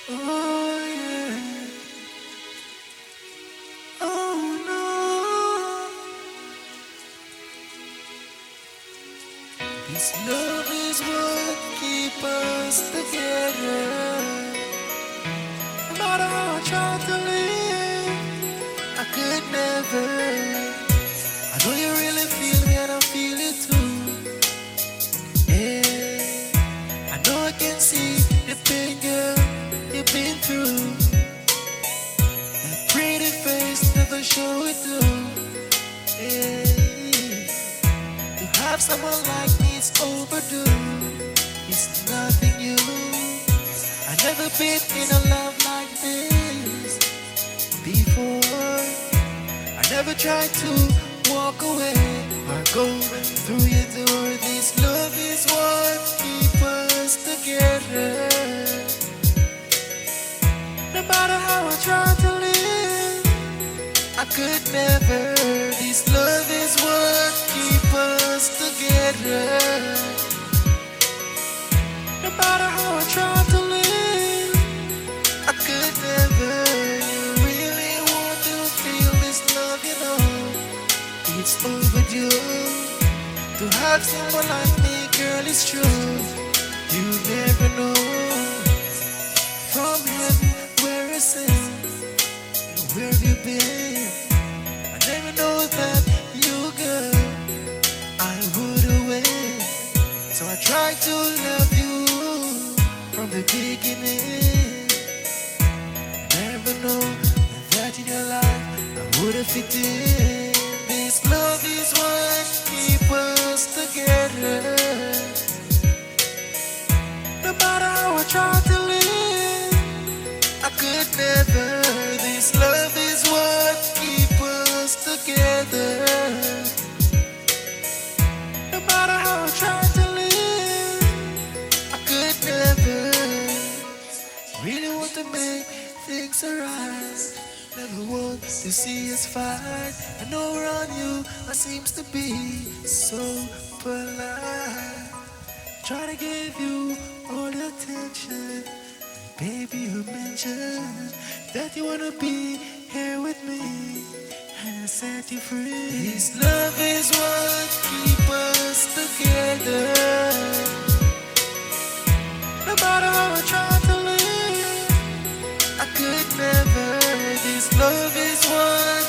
Oh yeah. Oh no. This love is what keeps us together. No matter how I try to leave, I could never. I know you really feel me and I feel it too. Yeah. I know I can see the pain, girl, you've been through. That pretty face never show it through. Yeah. To have someone like me is overdue. It's nothing new. I never been in a love like this before. I never tried to walk away or go through your door. This love is what keeps us together. No matter how I try to live, I could never. This love is what keeps us together. No matter how I try to live, I could never. You really want to feel this love, you know. It's overdue. To have someone like me, girl, it's true. You never know. From heaven, where is it? Where have you been? I never know that you, girl, I would away. So I tried to love you from the beginning. Never know that in your life I would have fit in. This love is what keeps us together. No matter how I try to live, I could never. This love is what keeps us together. No matter how I try to live, I could never. Really want to make things alright. Never want to see us fight. I know around you I seems to be so polite. Try to give you all the attention. Baby, you mentioned that you wanna be here with me and set you free. This love is what keeps us together. No matter how I try to live, I could never. This love is what